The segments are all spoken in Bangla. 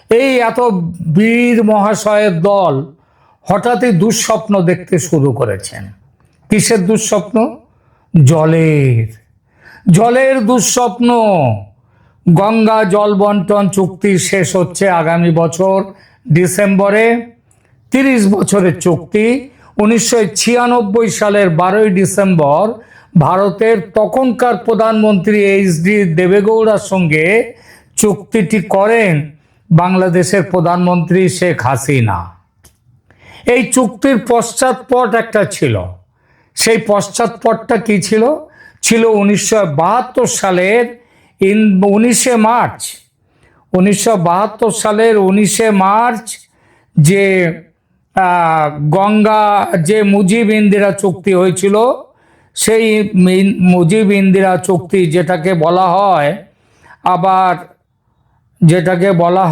এই এত বীর মহাশয়ের দল হঠাৎই দুঃস্বপ্ন দেখতে শুরু করেছেন। কিসের দুঃস্বপ্ন? জলের জলের দুঃস্বপ্ন। গঙ্গা জল বন্টন চুক্তি শেষ হচ্ছে আগামী বছর ডিসেম্বরে। 30 বছরের চুক্তি। 1996 সালের 12ই ডিসেম্বর ভারতের তখনকার প্রধানমন্ত্রী এইচ.ডি. দেবেগৌড়ার সঙ্গে চুক্তিটি করেন বাংলাদেশের প্রধানমন্ত্রী শেখ হাসিনা। এই চুক্তির পশ্চাৎপট একটা ছিল। সেই পশ্চাৎপটটা কি ছিল? ছিল 1972 সালের 19শে মার্চ 1972 সালের 19শে মার্চ যে গঙ্গা যে মুজিব ইন্দিরা চুক্তি হয়েছিল, সেই মুজিব ইন্দিরা চুক্তি যেটাকে বলা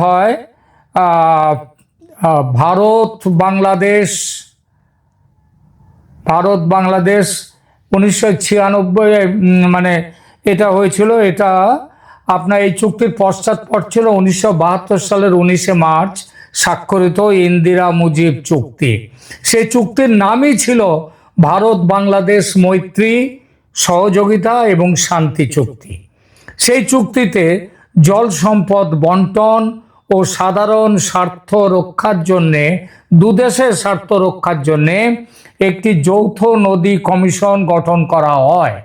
হয় ভারত বাংলাদেশ 1996 মানে এটা হয়েছিল। এটা আপনার এই চুক্তির পশ্চাৎপট ছিল 1972 সালের 19শে মার্চ স্বাক্ষরিত ইন্দিরা মুজিব চুক্তি। সেই চুক্তির নামই ছিল ভারত বাংলাদেশ মৈত্রী, সহযোগিতা এবং শান্তি চুক্তি। সেই চুক্তিতে জল সম্পদ বন্টন ও সাধারণ স্বার্থ রক্ষার জন্যে, দুদেশের স্বার্থ রক্ষার জন্যে একটি যৌথ নদী কমিশন গঠন করা হয়।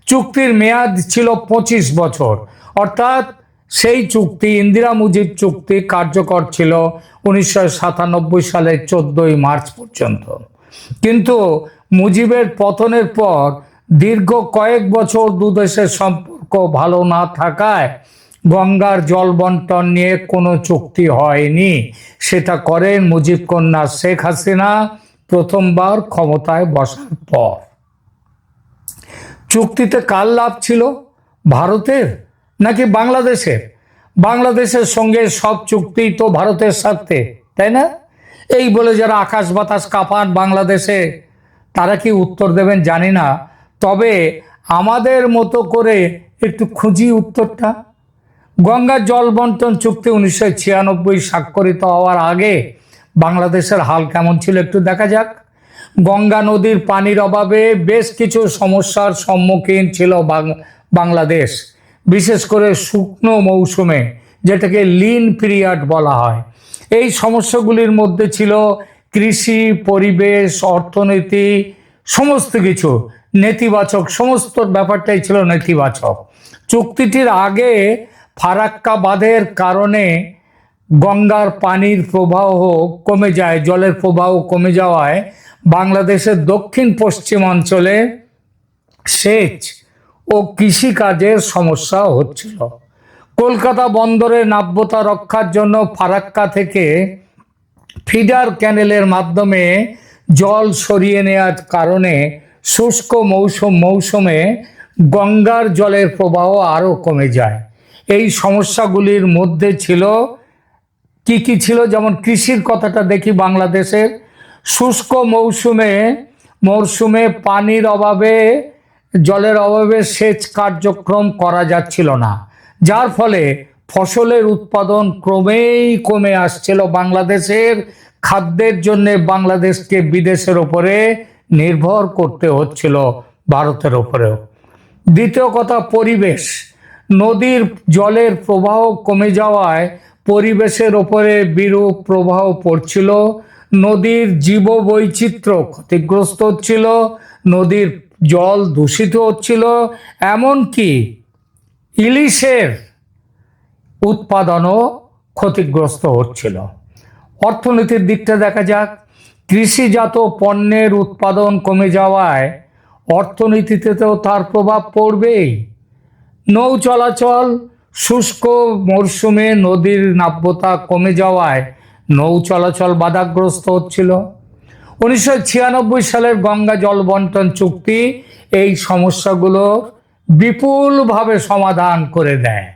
চুক্তির মেয়াদ ছিল 25 বছর। অর্থাৎ সেই চুক্তি, ইন্দিরা মুজিব চুক্তি কার্যকর ছিল 1997 সালের 14ই মার্চ পর্যন্ত। কিন্তু মুজিবের পতনের পর দীর্ঘ কয়েক বছর দুদেশের সম্পর্ক ভালো না থাকায় গঙ্গার জল বন্টন নিয়ে কোনো চুক্তি হয়নি। সেটা করেন মুজিব কন্যা শেখ হাসিনা প্রথমবার ক্ষমতায় বসার পর। চুক্তিতে কার লাভ ছিল? ভারতের নাকি বাংলাদেশের? বাংলাদেশের সঙ্গে সব চুক্তি তো ভারতের স্বার্থে, তাই না? এই বলে যারা আকাশ বাতাস কাঁপান বাংলাদেশে, তারা কি উত্তর দেবেন জানি না। তবে আমাদের মতো করে একটু খুঁজি উত্তরটা। গঙ্গার জল বন্টন চুক্তি 1996 স্বাক্ষরিত হওয়ার আগে বাংলাদেশের হাল কেমন ছিল একটু দেখা যাক। গঙ্গা নদীর পানির অভাবে বেশ কিছু সমস্যার সম্মুখীন ছিল বাংলাদেশ, বিশেষ করে শুকনো মৌসুমে, যেটাকে লিন পিরিয়ড বলা হয়। এই সমস্যাগুলির মধ্যে ছিল কৃষি, পরিবেশ, অর্থনীতি, সমস্ত কিছু নেতিবাচক, সমস্ত ব্যাপারটাই ছিল নেতিবাচক। চুক্তিটির আগে ফারাক্কা বাঁধের কারণে গঙ্গার পানির প্রবাহ কমে যায়, জলের প্রবাহ কমে যাওয়ায় বাংলাদেশের দক্ষিণ পশ্চিম অঞ্চলে সেচ ও কৃষিকাজের সমস্যা হচ্ছিল। কলকাতা বন্দরের নাব্যতা রক্ষার জন্য ফারাক্কা থেকে ফিডার ক্যানেলের মাধ্যমে জল সরিয়ে নেওয়ার কারণে শুষ্ক মৌসুমে গঙ্গার জলের প্রবাহ আরও কমে যায়। এই সমস্যাগুলির মধ্যে ছিল কি কি ছিল? যেমন কৃষির কথাটা দেখি। বাংলাদেশের শুষ্ক মৌসুমে পানির অভাবে, জলের অভাবে সেচ কার্যক্রম করা যাচ্ছিল না, যার ফলে ফসলের উৎপাদন ক্রমেই কমে আসছিল বাংলাদেশের। খাদ্যের জন্য বাংলাদেশকে বিদেশের উপরে নির্ভর করতে হচ্ছিল, ভারতের উপরেও। দ্বিতীয় কথা, পরিবেশ। নদীর জলের প্রবাহ কমে যাওয়ায় পরিবেশের ওপরে বিরূপ প্রভাব পড়ছিল। নদীর জীববৈচিত্র্য ক্ষতিগ্রস্ত হচ্ছিল, নদীর জল দূষিত হচ্ছিল, এমনকি ইলিশের উৎপাদনও ক্ষতিগ্রস্ত হচ্ছিল। অর্থনীতির দিকটা দেখা যাক। কৃষিজাত পণ্যের উৎপাদন কমে যাওয়ায় অর্থনীতিতেও তার প্রভাব পড়বেই। নৌ চলাচল, শুষ্ক মরশুমে নদীর নাব্যতা কমে যাওয়ায় নৌ চলাচল বাধাগ্রস্ত হচ্ছিল। 1996 সালের গঙ্গা জল বন্টন চুক্তি এই সমস্যাগুলো বিপুলভাবে সমাধান করে দেয়।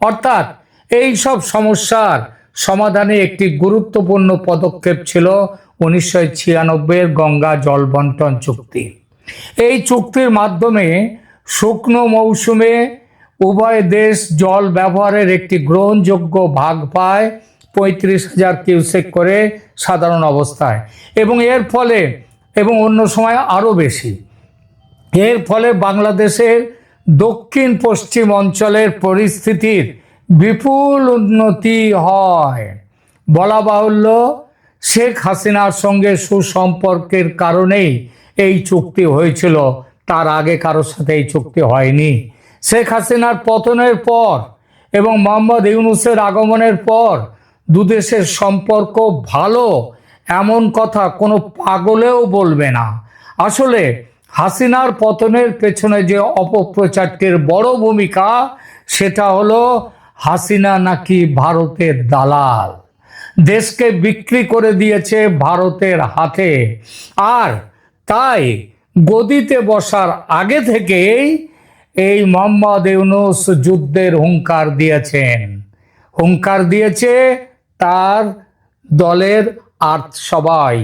অর্থাৎ এই সব সমস্যার সমাধানে একটি গুরুত্বপূর্ণ পদক্ষেপ ছিল 1996 গঙ্গা জল বন্টন চুক্তি। এই চুক্তির মাধ্যমে শুকনো মৌসুমে উভয় দেশ জল ব্যবহারের একটি গ্রহণযোগ্য ভাগ পায়। 35,000 কিউসেক করে সাধারণ অবস্থায়, এবং এর ফলে এবং অন্য সময় আরও বেশি। এর ফলে বাংলাদেশের দক্ষিণ পশ্চিম অঞ্চলের পরিস্থিতির বিপুল উন্নতি হয়। বলা বাহুল্য, শেখ হাসিনার সঙ্গে সুসম্পর্কের কারণেই এই চুক্তি হয়েছিল, তার আগে কারোর সাথে এই চুক্তি হয়নি। শেখ হাসিনার পতনের পর এবং মোহাম্মদ ইউনূসের আগমনের পর দুদেশের সম্পর্ক ভালো, এমন কথা কোনো পাগলেও বলবে না। আসলে হাসিনার পতনের পেছনে যে অপপ্রচারটির বড় ভূমিকা, সেটা হলো হাসিনা নাকি ভারতের দালাল, দেশকে বিক্রি করে দিয়েছে ভারতের হাতে। আর তাই গদিতে বসার আগে থেকেই এই মোহাম্মদ ইউনূস যুদ্ধের হুঙ্কার দিয়েছেন। হুঙ্কার দিয়েছে তার দলের আর সবাই।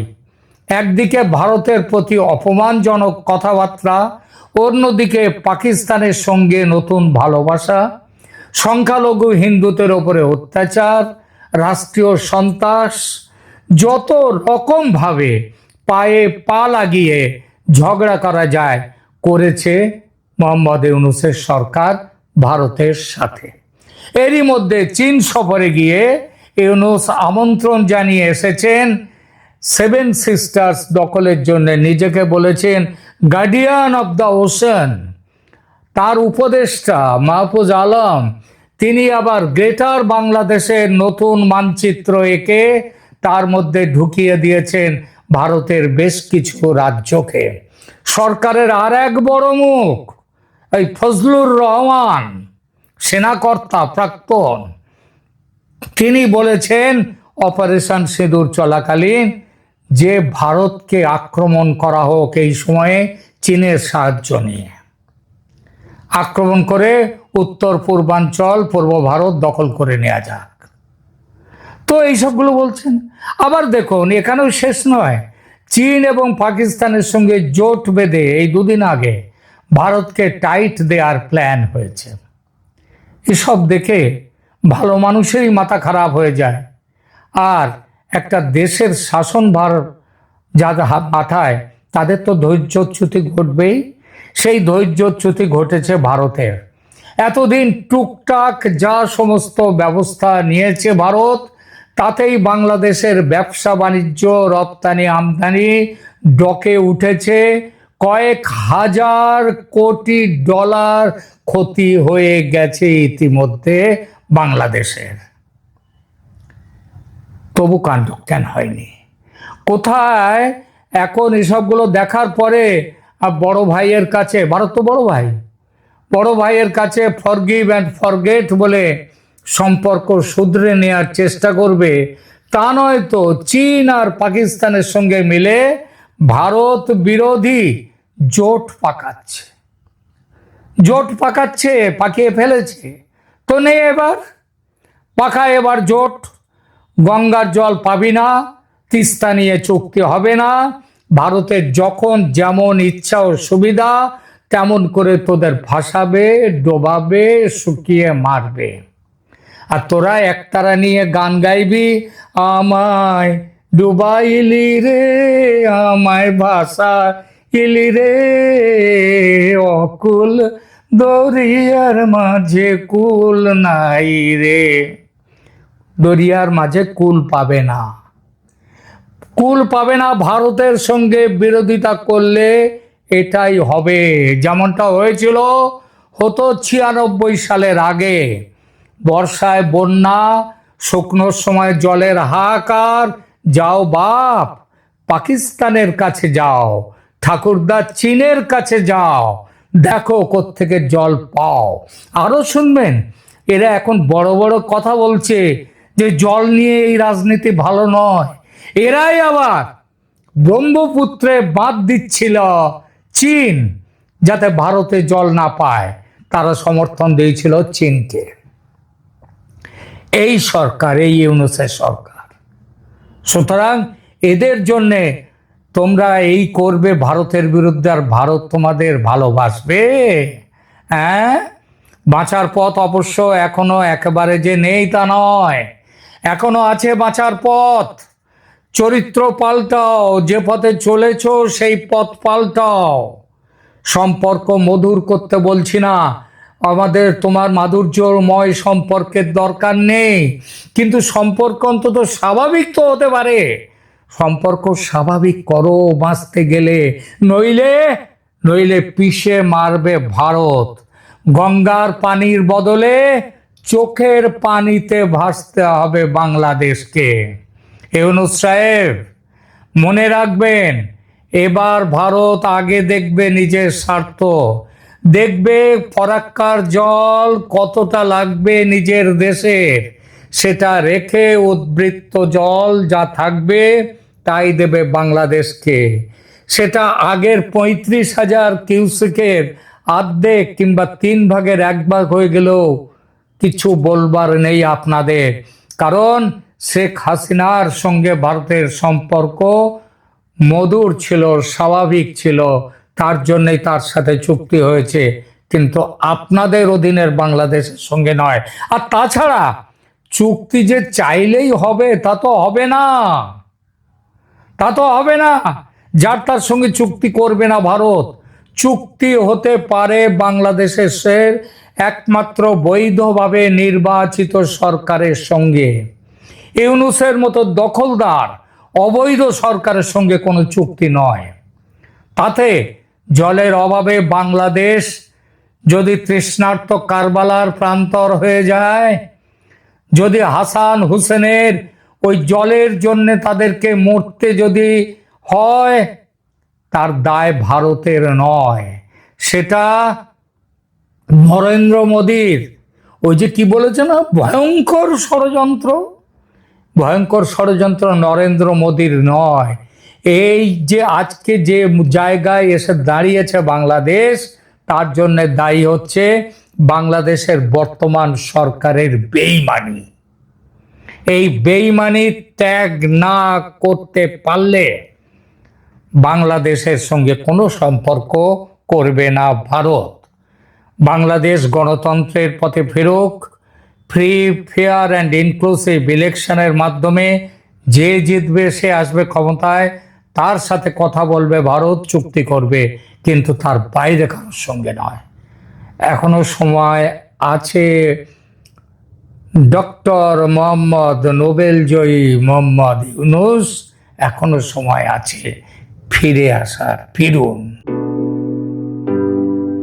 একদিকে ভারতের প্রতি অপমানজনক কথাবার্তা, অন্যদিকে পাকিস্তানের সঙ্গে নতুন ভালোবাসা, সংখ্যালঘু হিন্দুদের ওপরে অত্যাচার, রাষ্ট্রীয় সন্ত্রাস, যত রকমভাবে পায়ে পা লাগিয়ে ঝগড়া করা যায় করেছে মোহাম্মদ ইউনূসের সরকার ভারতের সাথে। এরই মধ্যে চীন সফরে গিয়ে ইউনূস আমন্ত্রণ জানিয়ে এসেছেন সেভেন সিস্টার্স দখলের জন্য। নিজেকে বলেছেন গার্ডিয়ান অব দ্য ওশান। তার উপদেষ্টা মাহফুজ আলম, তিনি আবার গ্রেটার বাংলাদেশের নতুন মানচিত্র এঁকে তার মধ্যে ঢুকিয়ে দিয়েছেন ভারতের বেশ কিছু রাজ্যকে। সরকারের আর এক বড় মুখ এই ফজলুর রহমান, সেনাকর্তা প্রাক্তন, তিনি বলেছেন অপারেশন সিঁদুর চলাকালীন যে ভারতকে আক্রমণ করা হোক এই সময়ে চীনের সাহায্য নিয়ে, আক্রমণ করে উত্তর পূর্বাঞ্চল পূর্ব ভারত দখল করে নেওয়া যাক। তো এইসবগুলো বলছেন। আবার দেখুন, এখানেও শেষ নয়, চীন এবং পাকিস্তানের সঙ্গে জোট বেঁধে এই দুদিন আগে ভারতকে টাইট দেওয়ার প্ল্যান হয়েছে। এসব দেখে ভালো মানুষেরই মাথা খারাপ হয়ে যায়। আর একটা দেশের শাসনভার যাদের মাথায়, তাদের তো ধৈর্যচ্যুতি ঘটবেই। সেই ধৈর্যচ্যুতি ঘটেছে ভারতের। এতদিন টুকটাক যা সমস্ত ব্যবস্থা নিয়েছে ভারত, তাতেই বাংলাদেশের ব্যবসা বাণিজ্য, রপ্তানি আমদানি ডকে উঠেছে। কয়েক হাজার কোটি ডলার ক্ষতি হয়ে গেছে ইতিমধ্যে বাংলাদেশের। তবু কাণ্ড কেন হয়নি? কোথায় এখন এসবগুলো দেখার পরে বড় ভাইয়ের কাছে, ভারত তো বড় ভাই, বড় ভাইয়ের কাছে ফরগিভ অ্যান্ড ফরগেট বলে সম্পর্ক শুধরে নেওয়ার চেষ্টা করবে, তা নয় তো চীন আর পাকিস্তানের সঙ্গে মিলে ভারত বিরোধী জোট পাকাচ্ছে, পাকিয়ে ফেলেছে। তো নেই এবার পাকা, এবার জোট। গঙ্গার জল পাবি না, তিস্তা নিয়ে চুক্তি হবে না, ভারতের যখন যেমন ইচ্ছা ও সুবিধা তেমন করে তোদের ভাসাবে, ডোবাবে, শুকিয়ে মারবে। আর তোরা একতারা নিয়ে গান গাইবি, আমায় ডুবাইলি রে, আমায় ভাসাইলি রে, অকুল দরিয়ার মাঝে কুল নাই রে। দরিয়ার মাঝে কুল পাবে না, কুল পাবে না। ভারতের সঙ্গে বিরোধিতা করলে এটাই হবে, যেমনটা হয়েছিল হতো 96 সালের আগে। বর্ষায় বন্যা, শুকনোর সময় জলের হাহাকার। যাও বাপ, পাকিস্তানের কাছে যাও, ঠাকুরদা চীনের কাছে যাও, দেখো কোত্থেকে জল পাও। আরো শুনবেন, এরা এখন বড় বড় কথা বলছে যে জল নিয়ে এই রাজনীতি ভালো নয়। এরাই আবার ব্রহ্মপুত্রে বাঁধ দিচ্ছিল চীন, যাতে ভারতে জল না পায়। তারা সমর্থন দিয়েছিল চীনকে। এই সরকার, এই ইউনূসের সরকার। সুতরাং এদের জন্যে তোমরা এই করবে ভারতের বিরুদ্ধে, আর ভারত তোমাদের ভালোবাসবে? হ্যাঁ, বাঁচার পথ অবশ্য এখনো একেবারে যে নেই তা নয়। এখনো আছে বাঁচার পথ। চরিত্র পাল্টাও, যে পথে চলেছ সেই পথ পাল্টাও। সম্পর্ক মধুর করতে বলছি না, আমাদের তোমার মাধুর্যময় সম্পর্কের দরকার নেই, কিন্তু সম্পর্ক অন্তত স্বাভাবিক তো হতে পারে। সম্পর্ক স্বাভাবিক করো বাঁচতে গেলে, নইলে নইলে পিষে মারবে ভারত। গঙ্গার পানির বদলে চোখের পানিতে ভাসতে হবে বাংলাদেশকে। ইউনূস সাহেব, মনে রাখবেন, এবার ভারত আগে দেখবে নিজের স্বার্থ, দেখবে ফরাক্কার জল কতটা লাগবে নিজের দেশের, সেটা রেখে উদ্বৃত্ত জল যা থাকবে তাই দেবে বাংলাদেশকে। সেটা আগের 35,000 কিউসেকের অর্ধেক কিংবা 3/1 হয়ে গেলেও কিছু বলবার নেই আপনাদের, কারণ শেখ হাসিনার সঙ্গে ভারতের সম্পর্ক মধুর ছিল, স্বাভাবিক ছিল, তার জন্যই তার সাথে চুক্তি হয়েছে, কিন্তু আপনাদের অধীনের বাংলাদেশের সঙ্গে নয়। আর তাছাড়া চুক্তি যে চাইলেই হবে তা তো হবে না, তা তো হবে না। যার তার সঙ্গে চুক্তি করবে না ভারত। চুক্তি হতে পারে বাংলাদেশের একমাত্র বৈধভাবে নির্বাচিত সরকারের সঙ্গে। ইউনূসের মতো দখলদার অবৈধ সরকারের সঙ্গে কোনো চুক্তি নয়। তাতে জলের অভাবে বাংলাদেশ যদি তৃষ্ণার্ত কারবালার প্রান্তর হয়ে যায়, যদি হাসান হুসেনের ওই জলের জন্য তাদেরকে মরতে যদি হয়, তার দায় ভারতের নয়, সেটা নরেন্দ্র মোদীর। ওই যে কি বলেছে না, ভয়ঙ্কর ষড়যন্ত্র, ভয়ঙ্কর ষড়যন্ত্র নরেন্দ্র মোদীর নয়। এই যে আজকে যে জায়গায় এসে দাঁড়িয়েছে বাংলাদেশ, তার জন্য দায়ী হচ্ছে বাংলাদেশের বর্তমান সরকারের বেইমানি। এই বেইমানি ত্যাগ না করতে পারলে বাংলাদেশের সঙ্গে কোনো সম্পর্ক করবে না ভারত। বাংলাদেশ গণতন্ত্রের পথে ফেরুক, ফ্রি, ফেয়ার অ্যান্ড ইনক্লুসিভ ইলেকশনের মাধ্যমে যে জিতবে সে আসবে ক্ষমতায়, তার সাথে কথা বলবে ভারত, চুক্তি করবে, কিন্তু তার বাইরে কারোর সঙ্গে নয়। এখনো সময় আছে। ডক্টর মোহাম্মদ, নোবেল জয়ী মোহাম্মদ ইউনূস, এখনো সময় আছে ফিরে আসার। ফিরুন।